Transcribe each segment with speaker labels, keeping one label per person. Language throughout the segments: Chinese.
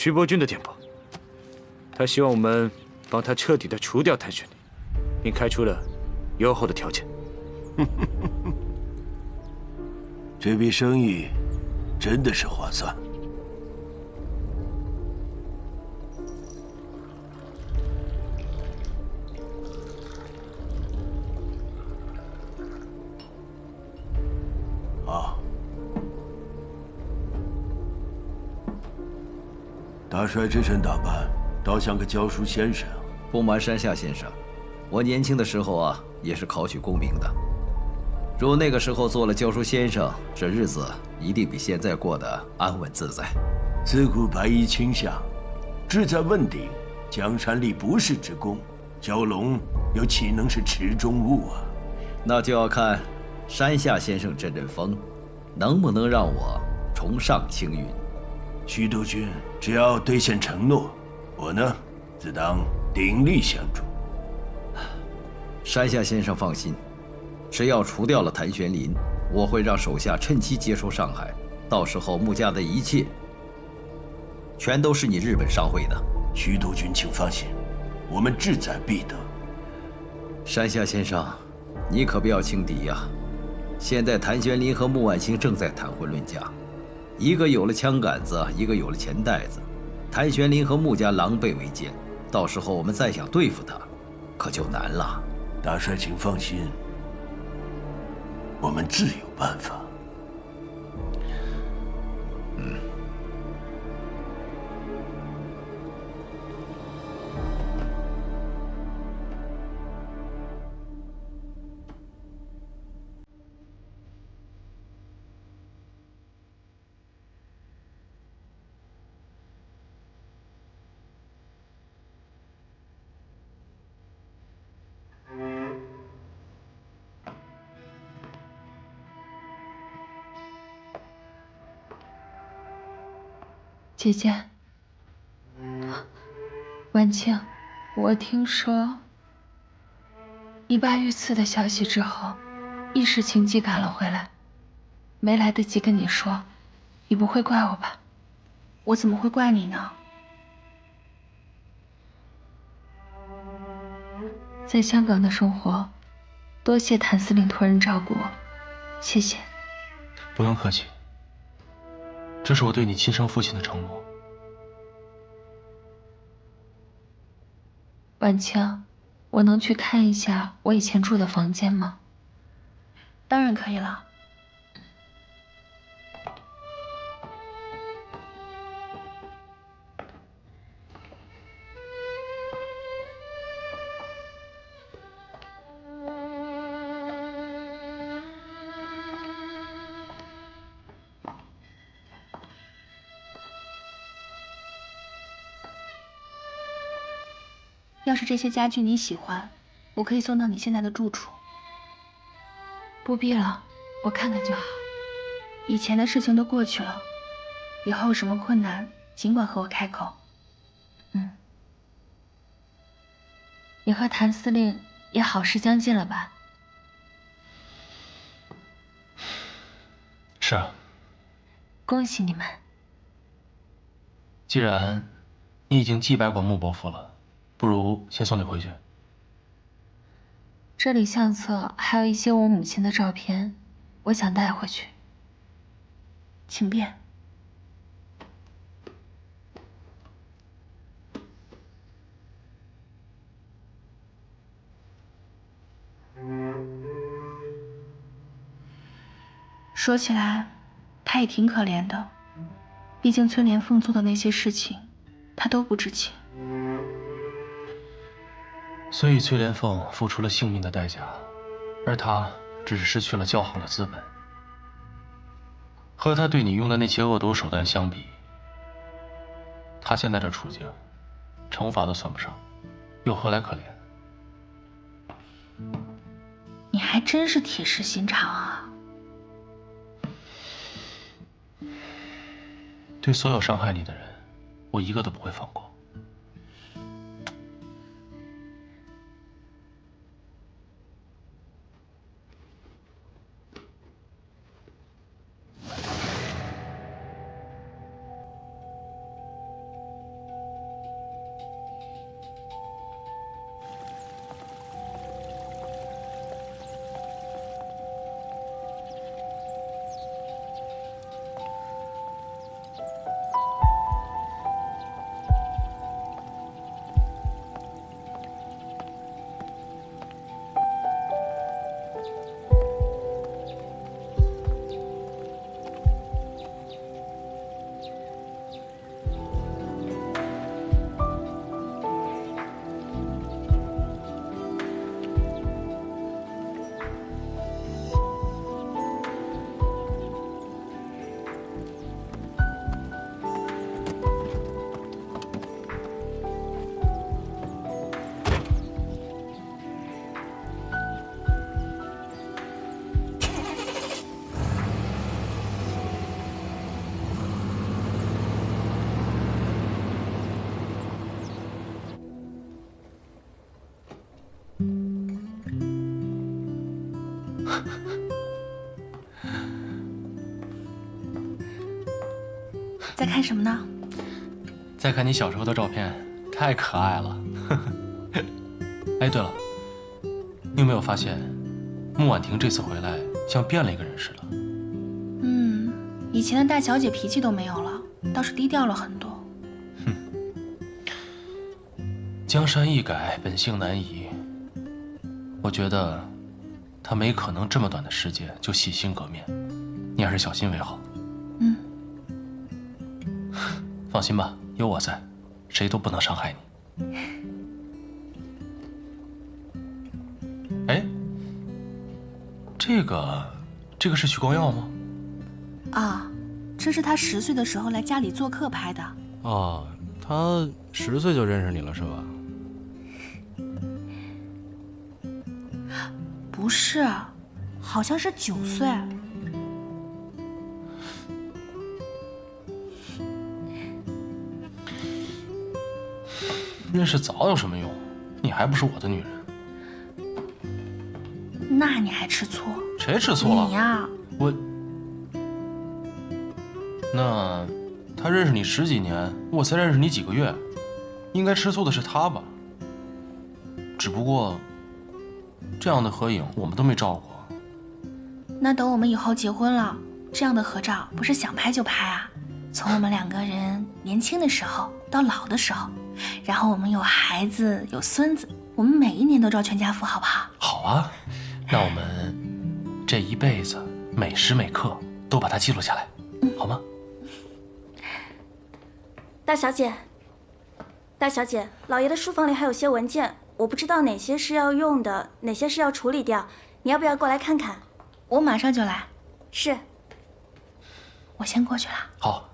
Speaker 1: 徐伯君的电报，他希望我们帮他彻底的除掉谭玄龄，并开出了优厚的条件。
Speaker 2: 这笔生意真的是划算。啊，大帅这身打扮，倒像个教书先生。
Speaker 3: 不瞒山下先生，我年轻的时候啊，也是考取功名的。如那个时候做了教书先生，这日子一定比现在过得安稳自在。
Speaker 2: 自古白衣卿相，志在问鼎，江山立不世之功，蛟龙又岂能是池中物啊？
Speaker 3: 那就要看山下先生这阵风，能不能让我重上青云。
Speaker 2: 徐督军只要兑现承诺，我呢，自当鼎力相助。
Speaker 3: 山下先生放心，只要除掉了谭玄林，我会让手下趁机接收上海，到时候穆家的一切，全都是你日本商会的。
Speaker 2: 徐督军请放心，我们志在必得。
Speaker 3: 山下先生，你可不要轻敌呀！现在谭玄林和穆婉清正在谈婚论嫁，一个有了枪杆子，一个有了钱袋子，谭玄林和穆家狼狈为奸，到时候我们再想对付他，可就难了。
Speaker 2: 大帅请放心，我们自有办法。
Speaker 4: 姐姐，婉清，我听说你爸遇刺的消息之后，一时情急赶了回来，没来得及跟你说，你不会怪我吧？我怎么会怪你呢？在香港的生活，多谢谭司令托人照顾我，谢谢。
Speaker 5: 不用客气，这是我对你亲生父亲的承诺。
Speaker 4: 婉清，我能去看一下我以前住的房间吗？当然可以了。要是这些家具你喜欢，我可以送到你现在的住处。不必了，我看看就好。以前的事情都过去了，以后有什么困难尽管和我开口。你和谭司令也好事将近了吧？
Speaker 5: 是啊。
Speaker 4: 恭喜你们。
Speaker 5: 既然你已经祭拜过穆伯父了，不如先送你回去。
Speaker 4: 这里相册还有一些我母亲的照片，我想带回去，请便。说起来，他也挺可怜的，毕竟崔莲凤做的那些事情，他都不知情。
Speaker 5: 所以崔莲凤付出了性命的代价，而他只是失去了较好的资本。和他对你用的那些恶毒手段相比，他现在的处境，惩罚都算不上，又何来可怜？
Speaker 4: 你还真是铁石心肠啊！
Speaker 5: 对所有伤害你的人，我一个都不会放过。
Speaker 6: 在看什么呢？
Speaker 5: 再看你小时候的照片，太可爱了。哎，对了，你有没有发现，穆婉婷这次回来像变了一个人似的？
Speaker 6: 以前的大小姐脾气都没有了，倒是低调了很多。
Speaker 5: 江山易改，本性难移。我觉得她没可能这么短的时间就洗心革面，你还是小心为好。放心吧，有我在，谁都不能伤害你。哎，这个是许光耀吗？
Speaker 6: 啊，这是他10岁的时候来家里做客拍的。
Speaker 7: 哦，他10岁就认识你了是吧？
Speaker 6: 不是，好像是9岁。
Speaker 5: 认识早有什么用？你还不是我的女人。
Speaker 6: 那你还吃醋？
Speaker 5: 谁吃醋了？
Speaker 6: 你呀。
Speaker 5: 那他认识你10几年，我才认识你几个月，应该吃醋的是他吧？只不过这样的合影我们都没照过。
Speaker 6: 那等我们以后结婚了，这样的合照不是想拍就拍啊？从我们2个人年轻的时候到老的时候，然后我们有孩子有孙子，我们每一年都照全家福，好不好？
Speaker 5: 好啊，那我们这一辈子每时每刻都把它记录下来，好吗？
Speaker 8: 大小姐，大小姐，老爷的书房里还有些文件，我不知道哪些是要用的，哪些是要处理掉，你要不要过来看看？
Speaker 6: 我马上就来。
Speaker 8: 是。
Speaker 6: 我先过去了。
Speaker 5: 好。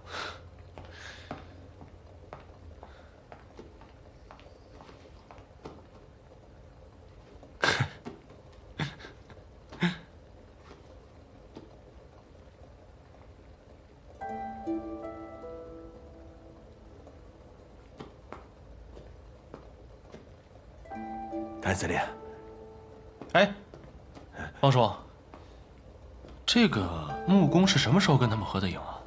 Speaker 2: 谭司令，
Speaker 5: 哎，方叔，这个木工是什么时候跟他们合的影啊？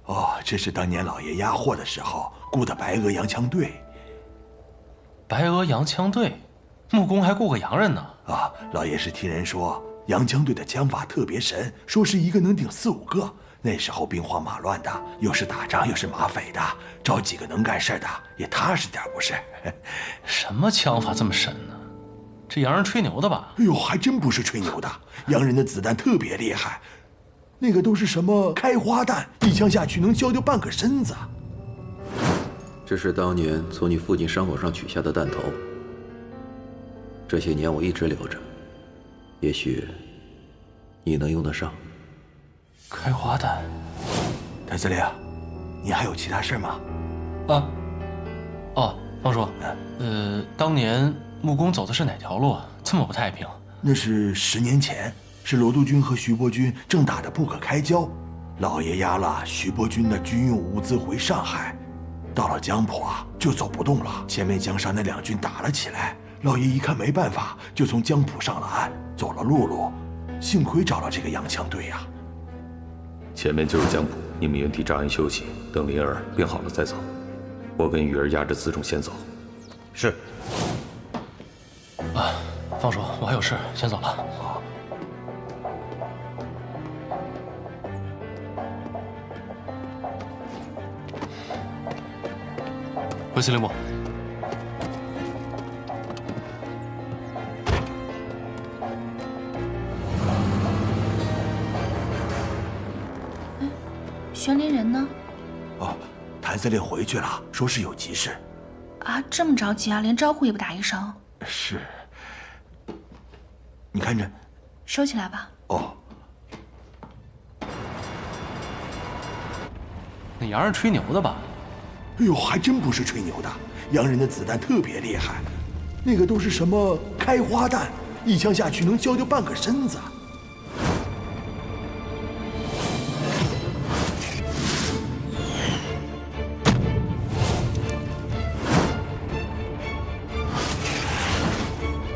Speaker 2: 哦，这是当年老爷押货的时候雇的白鹅洋枪队。
Speaker 5: 白鹅洋枪队，木工还雇个洋人呢？
Speaker 2: 啊，老爷是听人说洋枪队的枪法特别神，说是一个能顶4、5个。那时候兵荒马乱的，又是打仗又是马匪的，找几个能干事的也踏实点不是？
Speaker 5: 什么枪法这么神呢？这洋人吹牛的吧？
Speaker 2: 哎呦，还真不是吹牛的，洋人的子弹特别厉害，那个都是什么开花弹，一枪下去能削掉半个身子。
Speaker 9: 这是当年从你父亲伤口上取下的弹头，这些年我一直留着，也许你能用得上。
Speaker 5: 开花弹。
Speaker 2: 谭司令，你还有其他事吗？
Speaker 5: 啊，哦，方叔，当年木工走的是哪条路啊？这么不太平。
Speaker 2: 那是10年前，是罗督军和徐伯钧正打得不可开交，老爷押了徐伯钧的军用物资回上海，到了江浦啊就走不动了。前面江上那2军打了起来，老爷一看没办法，就从江浦上了岸，走了陆路。幸亏找了这个洋枪队呀。
Speaker 10: 前面就是江浦，你们原地扎营休息，等灵儿病好了再走。我跟雨儿押着辎重先走。
Speaker 1: 是。
Speaker 5: 啊，方叔，我还有事，先走了。
Speaker 2: 好。
Speaker 5: 回司令部。
Speaker 6: 玄灵人呢？
Speaker 2: 哦，谭司令回去了，说是有急事。
Speaker 6: 啊，这么着急啊，连招呼也不打一声。
Speaker 2: 是。你看着。
Speaker 6: 收起来吧。
Speaker 2: 哦。
Speaker 5: 那洋人吹牛的吧？
Speaker 2: 哎呦，还真不是吹牛的，洋人的子弹特别厉害，那个都是什么开花弹，一枪下去能削掉半个身子。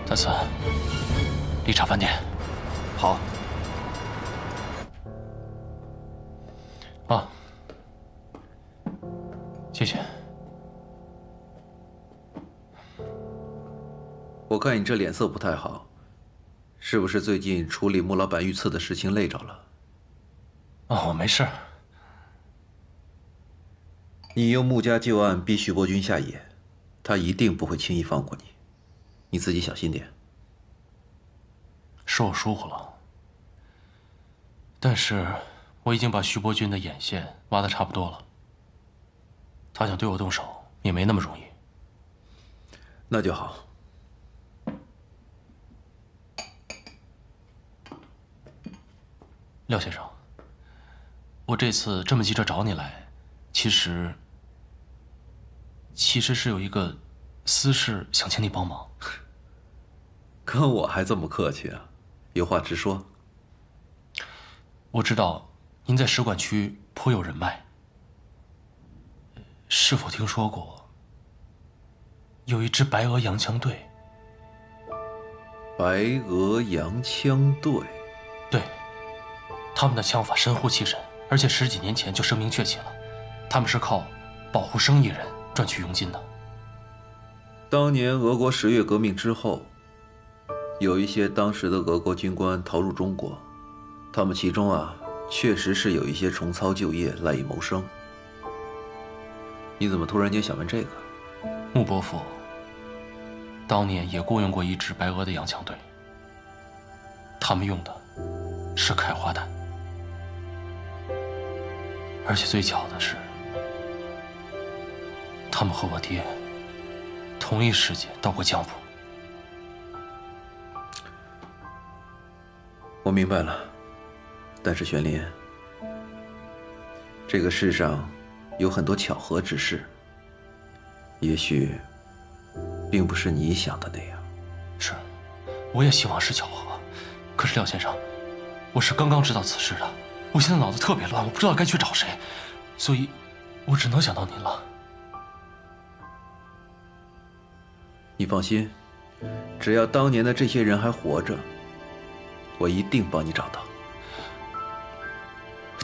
Speaker 5: 再次，丽茶饭店。
Speaker 1: 好。
Speaker 5: 啊，谢谢。
Speaker 9: 我看你这脸色不太好，是不是最近处理穆老板遇刺的事情累着了？
Speaker 5: 我没事。
Speaker 9: 你用穆家旧案逼徐伯钧下野，他一定不会轻易放过你，你自己小心点。
Speaker 5: 是我疏忽了，但是我已经把徐伯钧的眼线挖得差不多了，他想对我动手也没那么容易。
Speaker 9: 那就好。
Speaker 5: 廖先生，我这次这么急着找你来，其实是有一个私事想请你帮忙。
Speaker 9: 跟我还这么客气啊？有话直说。
Speaker 5: 我知道您在使馆区颇有人脉，是否听说过有一支白俄洋枪队？
Speaker 9: 白俄洋枪队？
Speaker 5: 对，他们的枪法神乎其神，而且10几年前就声名鹊起了。他们是靠保护生意人赚取佣金的。
Speaker 9: 当年俄国10月革命之后，有一些当时的俄国军官逃入中国，他们其中确实是有一些重操旧业，赖以谋生。你怎么突然间想问这个？
Speaker 5: 穆伯父当年也雇佣过一支白俄的洋枪队，他们用的是开花弹，而且最巧的是，他们和我爹同一时间到过江浦。
Speaker 9: 我明白了，但是玄林，这个世上有很多巧合之事，也许并不是你想的那样。
Speaker 5: 是，我也希望是巧合。可是廖先生，我是刚刚知道此事的，我现在脑子特别乱，我不知道该去找谁，所以，我只能想到您了。
Speaker 9: 你放心，只要当年的这些人还活着，我一定帮你找到。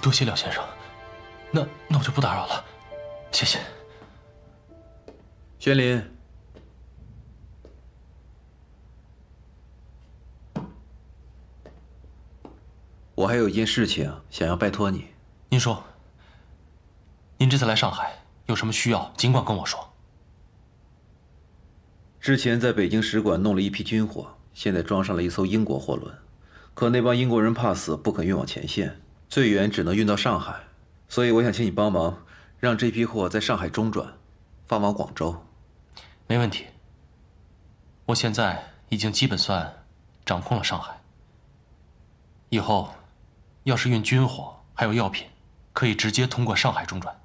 Speaker 5: 多谢廖先生，那我就不打扰了，谢谢。
Speaker 9: 玄林，我还有一件事情想要拜托你。
Speaker 5: 您说，您这次来上海有什么需要，尽管跟我说。
Speaker 9: 之前在北京使馆弄了一批军火，现在装上了一艘英国货轮，可那帮英国人怕死，不肯运往前线，最远只能运到上海，所以我想请你帮忙，让这批货在上海中转，发往广州。
Speaker 5: 没问题。我现在已经基本算掌控了上海，以后要是运军火还有药品，可以直接通过上海中转。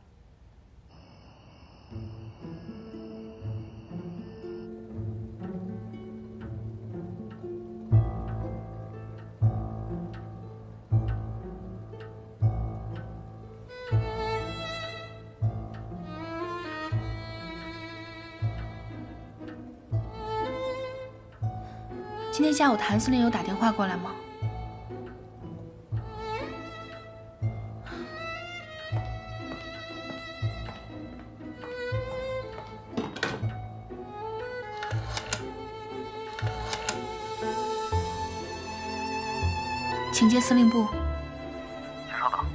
Speaker 6: 今天下午谭司令有打电话过来吗？请接司令部。
Speaker 11: 请稍等。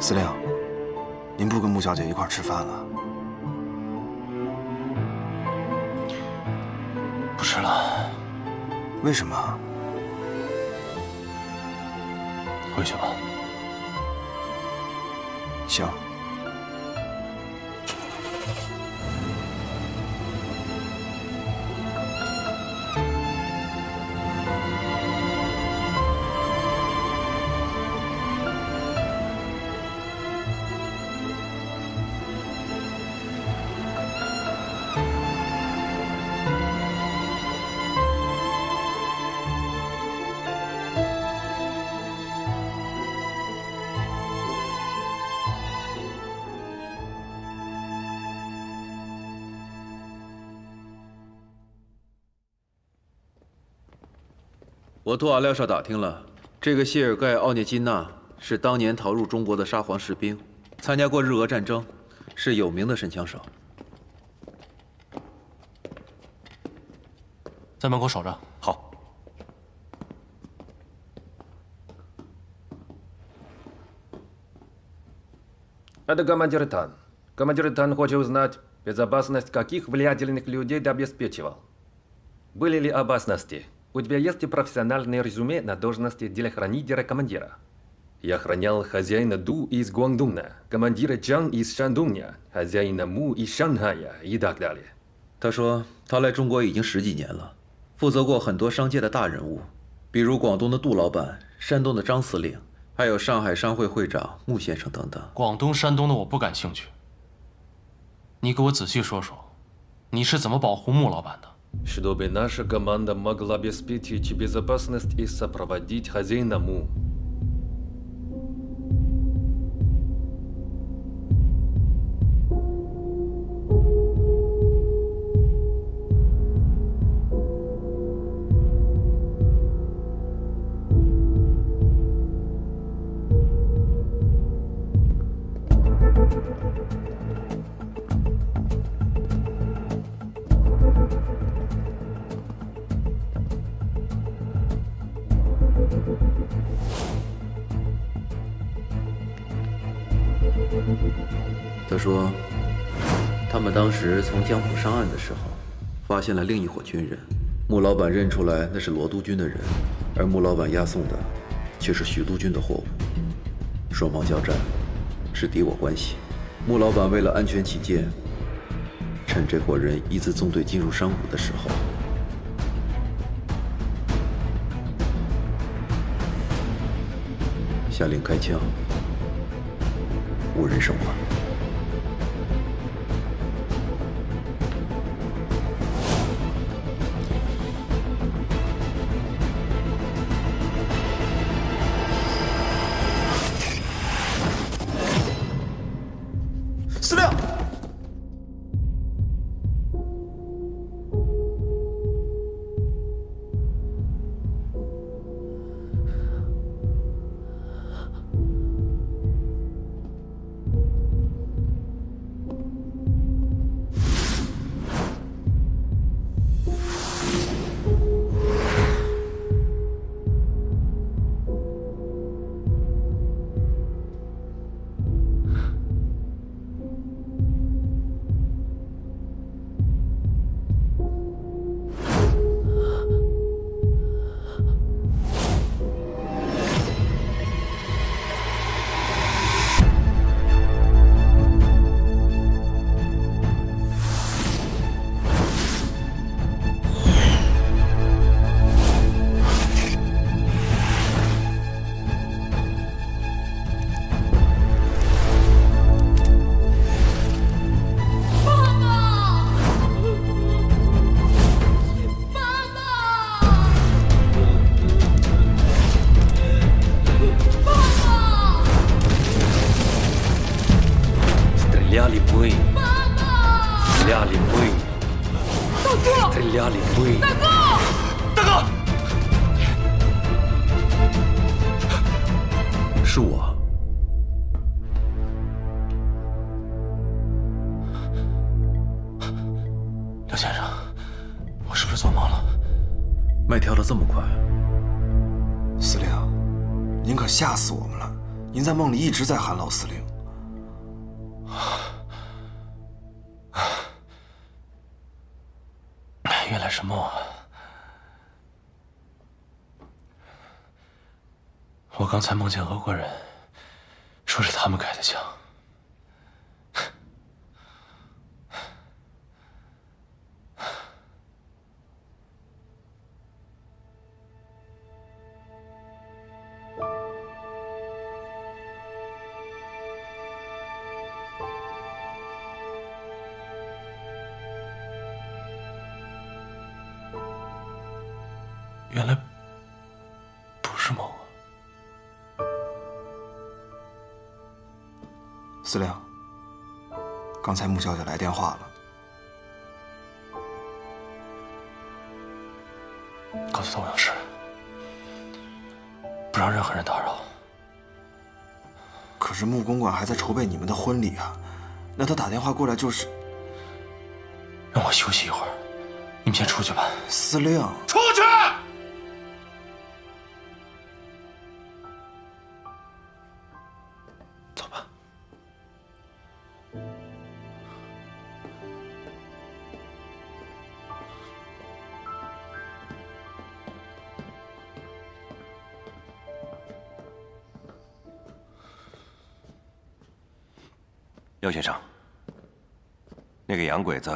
Speaker 12: 司令，您不跟穆小姐一块儿吃饭了？
Speaker 5: 不吃了。
Speaker 12: 为什么？
Speaker 5: 回去吧。
Speaker 12: 行。
Speaker 9: 我托阿廖沙打听了，这个谢尔盖·奥涅金娜是当年逃入中国的沙皇士兵，参加过日俄战争，是有名的神枪手。
Speaker 5: 在门口守着。
Speaker 1: 好。
Speaker 13: Это командир Тан. Командир Тан хочет узнать, безопасность каких влиятельных людей ты обеспечивал. Были ли опасности? У тебя есть профессиональное резюме на должности телохранителя командира. Я охранял хозяина Ду из Гуандуна, командира Чан из Шандуня, хозяина Му из Шанхая и так далее.
Speaker 9: 他说他来中国已经10几年了，负责过很多商界的大人物，比如广东的杜老板、山东的张司令，还有上海商会会长穆先生等等。
Speaker 5: 广东、山东的我不感兴趣。你给我仔细说说，你是怎么保护穆老板的？
Speaker 13: Чтобы наша команда могла обеспечить безопасность и сопроводить хозяина Му.
Speaker 9: 他说，他们当时从江浦上岸的时候，发现了另一伙军人。穆老板认出来那是罗督军的人，而穆老板押送的却是徐督军的货物。双方交战，是敌我关系。穆老板为了安全起见，趁这伙人一字纵队进入商贾的时候，下令开枪，无人生还。
Speaker 2: 司令，Стреляли
Speaker 13: бы! Стреляли бы! Стреляли бы!
Speaker 5: 大哥，
Speaker 9: 是我。
Speaker 5: 刘先生，我是不是做梦了？
Speaker 9: 脉跳得这么快，
Speaker 12: 司令，您可吓死我们了！您在梦里一直在喊老司令。
Speaker 5: 原来是梦啊！我刚才梦见俄国人，说是他们开的枪。原来不是梦啊！
Speaker 12: 司令，刚才穆小姐来电话了，
Speaker 5: 告诉她我有事，不让任何人打扰。
Speaker 12: 可是穆公馆还在筹备你们的婚礼啊，那他打电话过来就是
Speaker 5: 让我休息一会儿，你们先出去吧。
Speaker 12: 司令，
Speaker 5: 出去！走吧。
Speaker 14: 廖先生，那个洋鬼子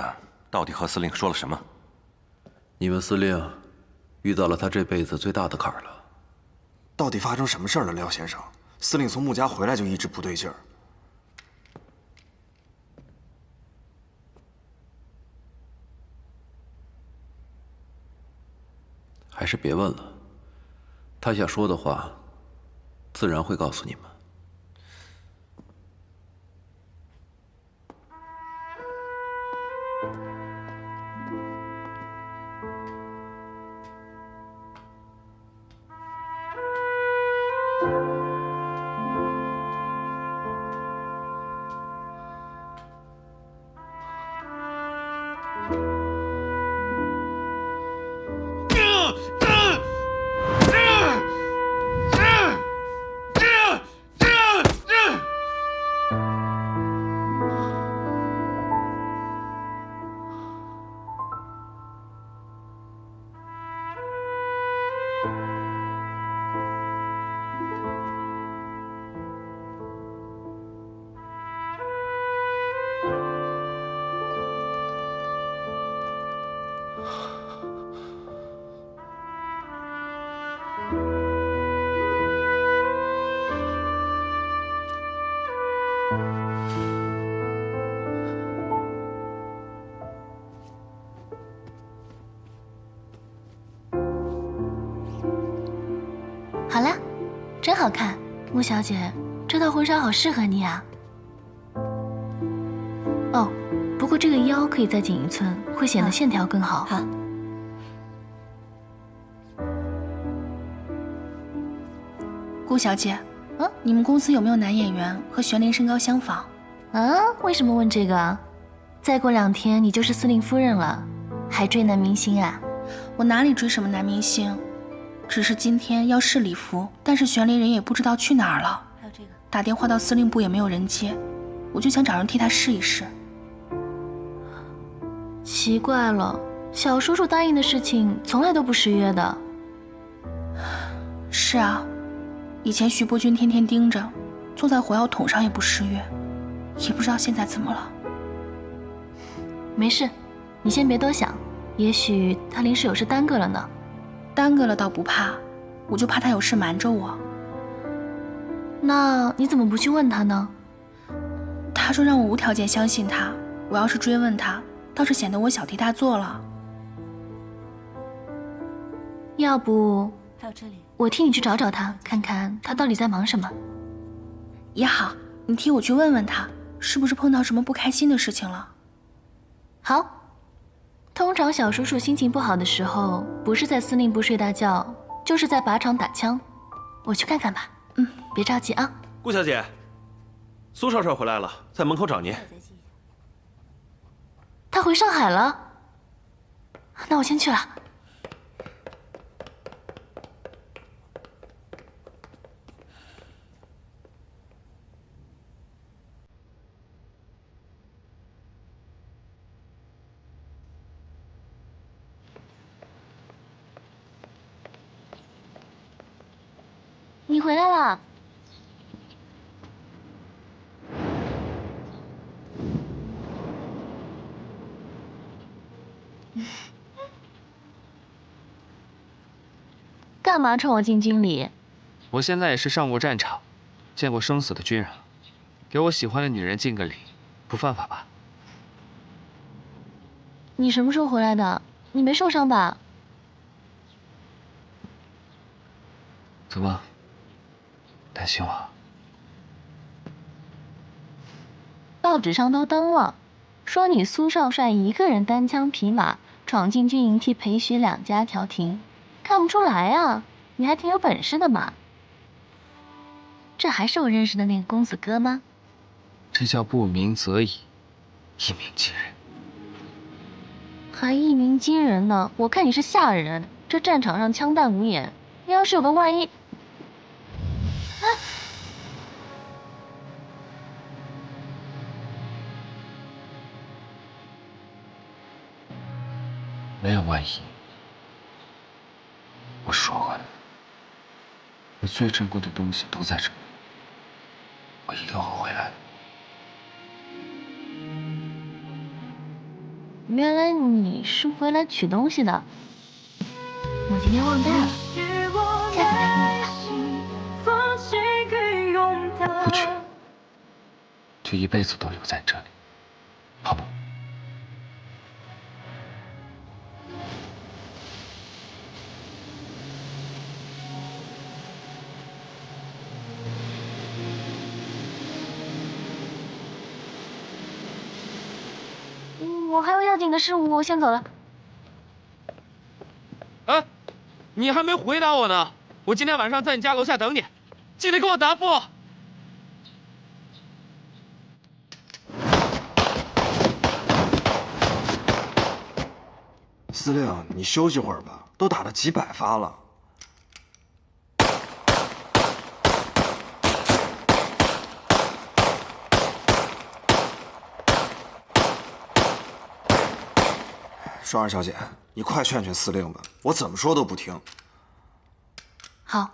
Speaker 14: 到底和司令说了什么？
Speaker 9: 你们司令遇到了他这辈子最大的坎儿了。
Speaker 12: 到底发生什么事儿了，廖先生？司令从穆家回来就一直不对劲儿。
Speaker 9: 还是别问了，他想说的话，自然会告诉你们。
Speaker 6: 好啦，真好看，穆小姐，这套婚纱好适合你啊。哦，不过这个腰可以再紧1寸，会显得线条更好。
Speaker 8: 好。
Speaker 6: 顾小姐，你们公司有没有男演员和玄灵身高相仿？啊？为什么问这个啊？再过2天你就是司令夫人了，还追男明星啊？我哪里追什么男明星？只是今天要试礼服，但是玄灵人也不知道去哪儿了。还有这个，打电话到司令部也没有人接，我就想找人替他试一试。奇怪了，小叔叔答应的事情从来都不失约的。是啊，以前徐伯君天天盯着，坐在火药桶上也不失约，也不知道现在怎么了。没事，你先别多想，也许他临时有事耽搁了呢。耽搁了倒不怕，我就怕他有事瞒着我。那你怎么不去问他呢？他说让我无条件相信他，我要是追问他，倒是显得我小题大做了。要不，还有这里，我替你去找找他，看看他到底在忙什么。也好，你替我去问问他，是不是碰到什么不开心的事情了。好。通常小叔叔心情不好的时候，不是在司令部睡大觉，就是在靶场打枪。我去看看吧。别着急啊。
Speaker 15: 顾小姐，苏少帅回来了，在门口找您。
Speaker 6: 他回上海了？那我先去了。
Speaker 4: 回来了。干嘛冲我敬军礼？
Speaker 16: 我现在也是上过战场，见过生死的军人，给我喜欢的女人敬个礼，不犯法吧？
Speaker 4: 你什么时候回来的？你没受伤吧？
Speaker 16: 怎么？担心我？
Speaker 4: 报纸上都登了，说你苏少帅一个人单枪匹马闯进军营替裴徐两家调停，看不出来啊，你还挺有本事的嘛。这还是我认识的那个公子哥吗？
Speaker 16: 这叫不鸣则已，一鸣惊人。
Speaker 4: 还一鸣惊人呢？我看你是吓人，这战场上枪弹无眼，你要是有个万一……啊！
Speaker 16: 没有万一。我说过的，我最珍贵的东西都在这里，我一定会回来的。
Speaker 4: 原来你是回来取东西的，我今天忘带了，下次再用吧。
Speaker 16: 不取，就一辈子都留在这里，好不？
Speaker 4: 我还有要紧的事，我先走了。
Speaker 16: 哎，你还没回答我呢。我今天晚上在你家楼下等你，记得给我答复。
Speaker 12: 司令，你休息会儿吧，都打了几百发了。双儿小姐，你快劝劝司令吧，我怎么说都不听。
Speaker 6: 好。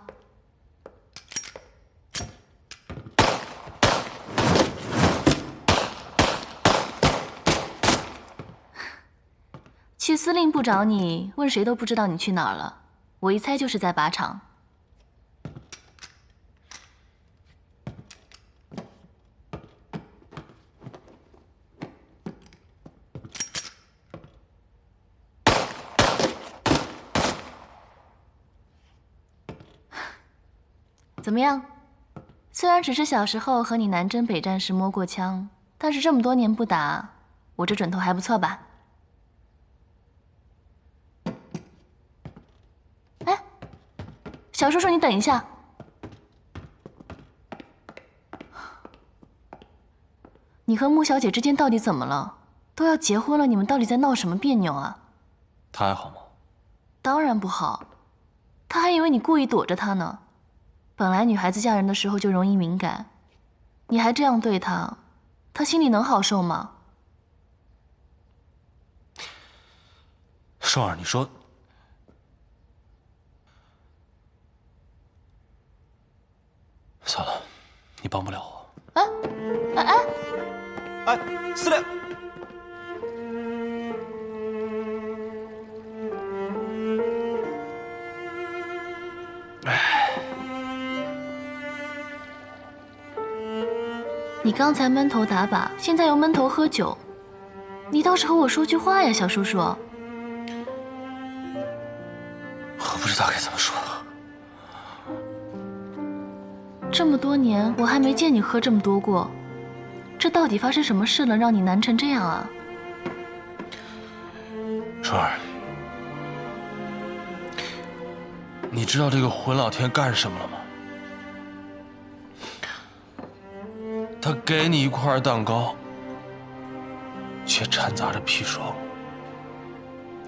Speaker 6: 去司令部找你，问谁都不知道你去哪儿了。我一猜就是在靶场。怎么样？虽然只是小时候和你南征北战时摸过枪，但是这么多年不打，我这准头还不错吧？哎，小叔叔，你等一下。你和穆小姐之间到底怎么了？都要结婚了，你们到底在闹什么别扭啊？
Speaker 5: 她还好吗？
Speaker 6: 当然不好，她还以为你故意躲着她呢。本来女孩子嫁人的时候就容易敏感，你还这样对她，她心里能好受吗？
Speaker 5: 双儿，你说，算了，你帮不了我。
Speaker 12: 哎，司令。
Speaker 6: 你刚才闷头打靶，现在又闷头喝酒，你倒是和我说句话呀，小叔叔。
Speaker 5: 我不知道该怎么说。
Speaker 6: 这么多年，我还没见你喝这么多过，这到底发生什么事了，让你难成这样啊？
Speaker 5: 双儿，你知道这个混老天干什么了吗？他给你一块蛋糕，却掺杂着砒霜。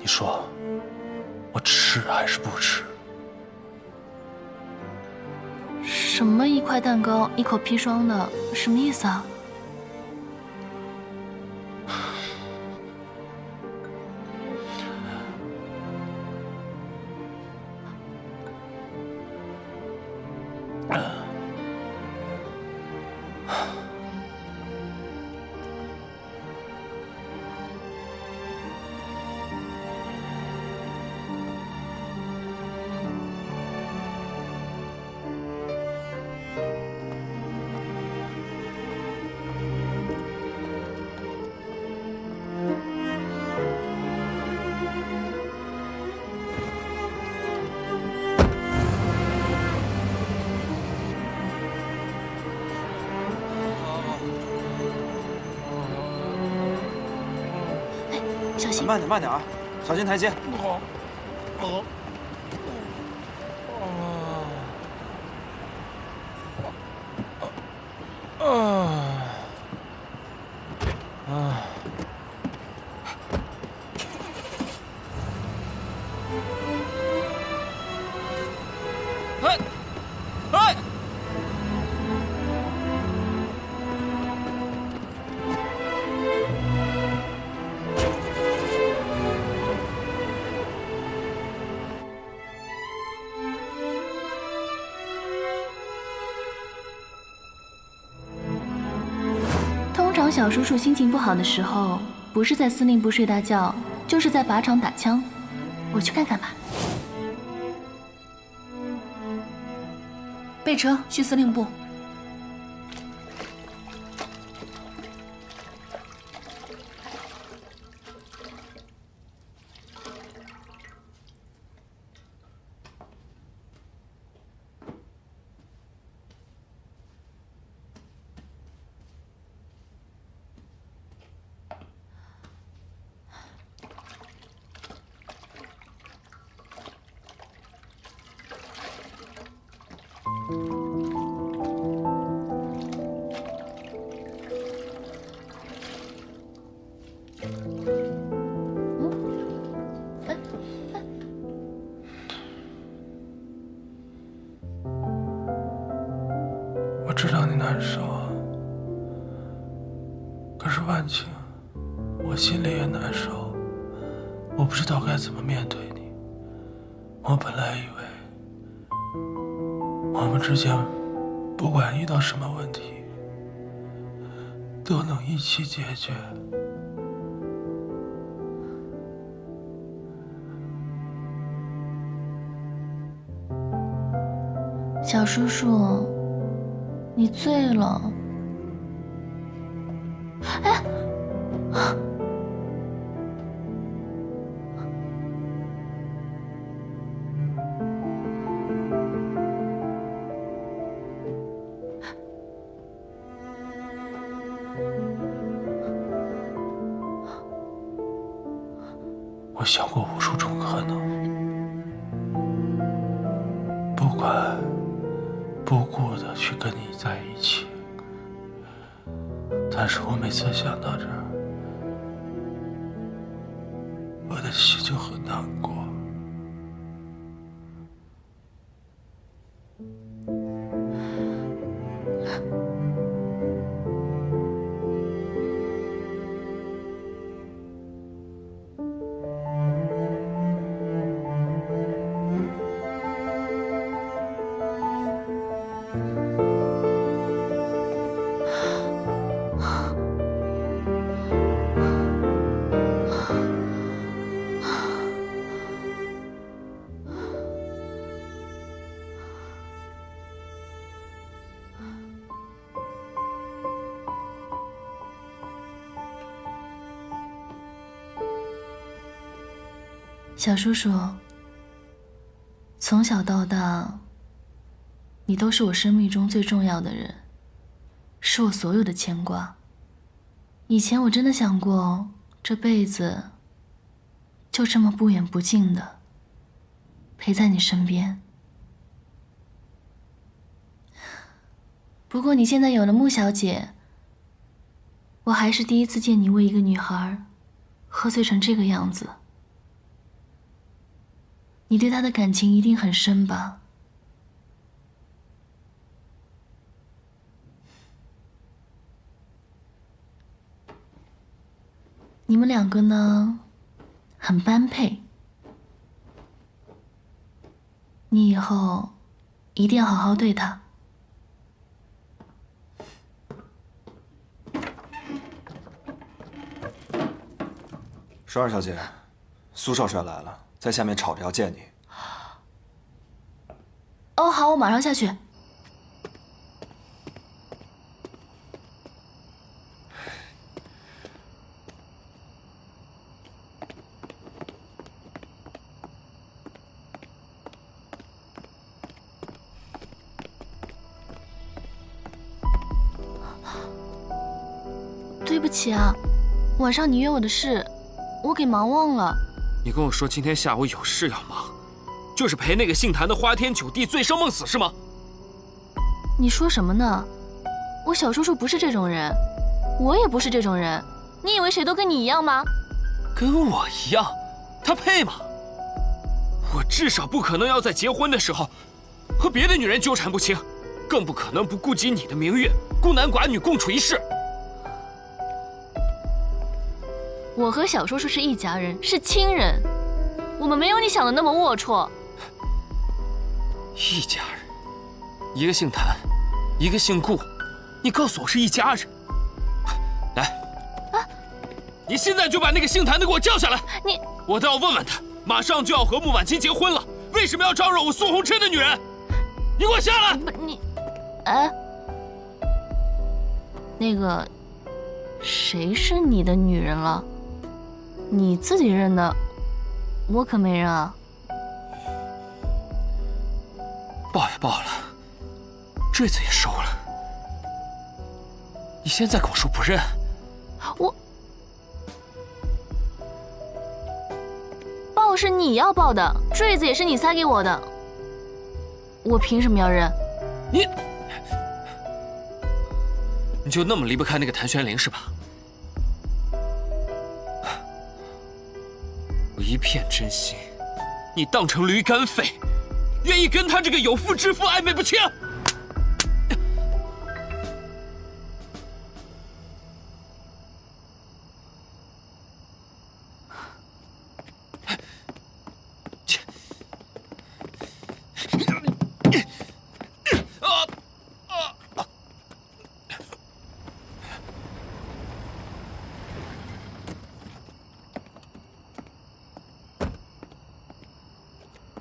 Speaker 5: 你说，我吃还是不吃？
Speaker 6: 什么一块蛋糕一口砒霜的，什么意思啊？小心。
Speaker 12: 慢点，慢点啊，小心台阶。
Speaker 6: 通常小叔叔心情不好的时候，不是在司令部睡大觉，就是在靶场打枪。我去看看吧。备车去司令部。
Speaker 17: 我知道你难受啊，可是万晴，我心里也难受，我不知道该怎么面对你。我本来以为我们之间不管遇到什么问题，都能一起解决。
Speaker 6: 小叔叔，你醉了。哎，
Speaker 17: 我想过无数种可能，不管不顾的去跟你在一起，但是我每次想到这儿，我的心就很难过。
Speaker 6: 小叔叔，从小到大，你都是我生命中最重要的人，是我所有的牵挂。以前我真的想过，这辈子就这么不远不近的陪在你身边。不过你现在有了穆小姐，我还是第一次见你为一个女孩喝醉成这个样子。你对她的感情一定很深吧？你们两个呢，很般配。你以后一定要好好对她。
Speaker 12: 12小姐，苏少帅来了，在下面吵着要见你。
Speaker 6: 哦，好，我马上下去。对不起啊，晚上你约我的事，
Speaker 18: 我给忙忘了。
Speaker 16: 你跟我说今天下午有事要忙，就是陪那个姓谭的花天酒地、醉生梦死是吗？
Speaker 18: 你说什么呢？我小叔叔不是这种人，我也不是这种人。你以为谁都跟你一样吗？
Speaker 16: 跟我一样，他配吗？我至少不可能要在结婚的时候和别的女人纠缠不清，更不可能不顾及你的名誉，孤男寡女共处一室。
Speaker 18: 我和小叔叔是一家人，是亲人，我们没有你想的那么龌龊。
Speaker 16: 一家人，一个姓谭，一个姓顾，你告诉我是一家人？来，你现在就把那个姓谭的给我叫下来。我倒要问问他，马上就要和穆婉清结婚了，为什么要招惹我苏红琛的女人？你给我下来！
Speaker 18: 那个，谁是你的女人了？你自己认的，我可没认啊。
Speaker 16: 报也报了，坠子也收了，你现在跟我说不认？
Speaker 18: 报是你要报的，坠子也是你塞给我的，我凭什么要认？
Speaker 16: 你就那么离不开那个谭玄龄是吧？我一片真心，你当成驴肝肺，愿意跟他这个有妇之夫暧昧不清？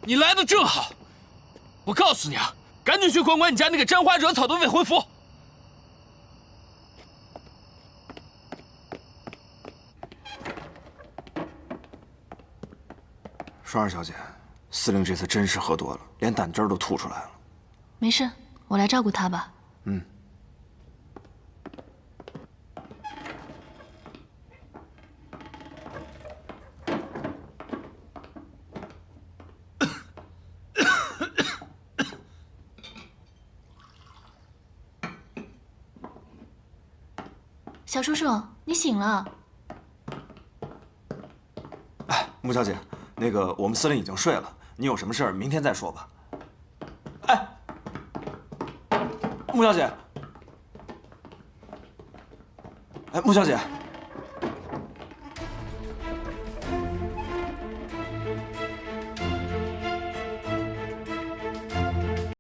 Speaker 16: 你来的正好，我告诉你啊，赶紧去管管你家那个沾花惹草的未婚夫。
Speaker 12: 双儿小姐，司令这次真是喝多了，连胆汁都吐出来了。
Speaker 18: 没事，我来照顾他吧。
Speaker 12: 嗯。
Speaker 18: 小叔叔，你醒了。
Speaker 12: 哎，穆小姐，那个我们司令已经睡了，你有什么事儿明天再说吧。哎，穆小姐，哎，穆小姐。